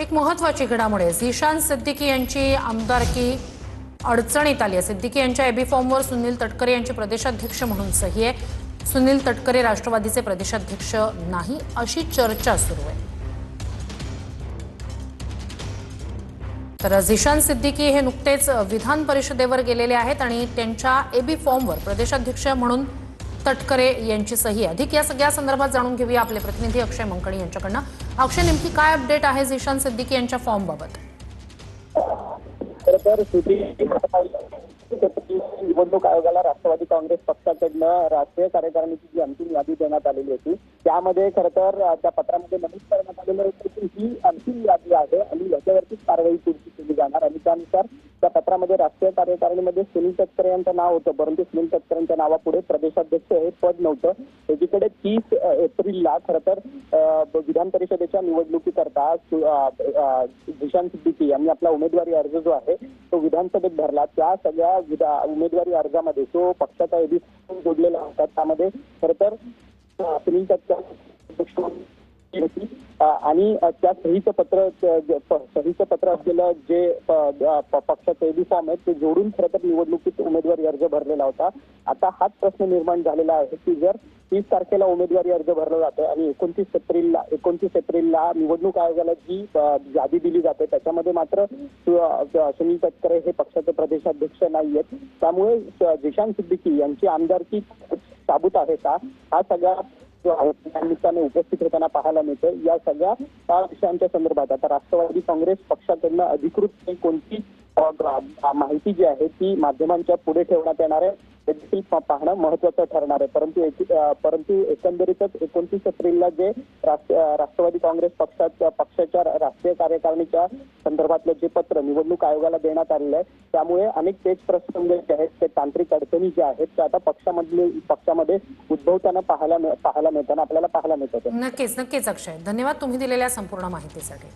एक महत्त्वाची घडामोड झीशान सिद्दीकी यांची आमदारकी अडचणीत आली आहे। सिद्दीकी यांच्या एबी फॉर्मवर सुनील तटकरे यांचे प्रदेशाध्यक्ष म्हणून सही आहे। सुनील तटकरे राष्ट्रवादीचे प्रदेशाध्यक्ष नाही अशी चर्चा सुरू आहे। तर झीशान सिद्दीकी हे नुकतेच विधान परिषदेवर गेलेले आहेत आणि त्यांच्या एबी फॉर्मवर प्रदेशाध्यक्ष म्हणून तटकरे यांची सही आहे। अधिक या सगळ्या संदर्भात जाणून घेऊया आपले प्रतिनिधी अक्षय मंकणी यांच्याकडून। अक्षय, नेमकी काय अपडेट आहे झीशान सिद्दीकी यांच्या फॉर्म बाबत? निवडणूक आयोगाला राष्ट्रवादी काँग्रेस पक्षाकडनं राष्ट्रीय कार्यकारिणीची जी अंतिम यादी देण्यात आलेली होती त्यामध्ये खरं तर त्या पत्रामध्ये नमूद करण्यात आलेलं होतं की ही अंतिम यादी आहे आणि याच्यावरतीच कारवाई पुढची केली जाणार आणि त्यानुसार त्या पत्रामध्ये राष्ट्रीय कार्यकारिणीमध्ये सुनील तटकरे यांचं नाव होतं, परंतु सुनील तटकरेंच्या नावापुढे प्रदेशाध्यक्ष हे पद नव्हतं। एकीकडे 30 एप्रिलला खरं तर विधान परिषदेच्या निवडणुकीकरता झीशान सिद्दीकी यांनी आपला उमेदवारी अर्ज जो आहे तो विधानसभेत भरला। त्या सगळ्या उमेदवारी अर्जामध्ये जो पक्षाचा एबी जोडलेला होता त्यामध्ये खरं तर सुनील तटकरे आणि त्या सहीचं पत्र असलेलं जे पक्षाचे एबी फॉर्म आहे ते जोडून खरं तर निवडणुकीत उमेदवारी अर्ज भरलेला होता। आता हाच प्रश्न निर्माण झालेला आहे की जर 30 तारखेला उमेदवारी अर्ज भरला जातो आणि 29 एप्रिलला निवडणूक आयोगाला जी यादी दिली जाते त्याच्यामध्ये मात्र सुनील तटकरे हे पक्षाचे प्रदेशाध्यक्ष नाहीयेत, त्यामुळे झीशान सिद्दीकी यांची आमदारकी साबूत आहे का हा सगळा निमित्ताने उपस्थित होताना पाहायला मिळतं। या सगळ्या विषयांच्या संदर्भात आता राष्ट्रवादी काँग्रेस पक्षाकडनं अधिकृत कोणती माहिती जी आहे ती माध्यमांच्या पुढे ठेवण्यात येणार आहे हे देखील पाहणं महत्वाचं ठरणार आहे। परंतु एकंदरीतच 29 एप्रिलला जे राष्ट्रवादी काँग्रेस पक्षाच्या राष्ट्रीय कार्यकारिणीच्या संदर्भातलं जे पत्र निवडणूक आयोगाला देण्यात आलेलं आहे त्यामुळे अनेक पेच प्रसंग जे आहेत ते तांत्रिक अडचणी ज्या आहेत त्या आता पक्षामध्ये उद्भवताना पाहायला मिळतात आपल्याला पाहायला मिळतात। नक्कीच अक्षय, धन्यवाद तुम्ही दिलेल्या संपूर्ण माहितीसाठी।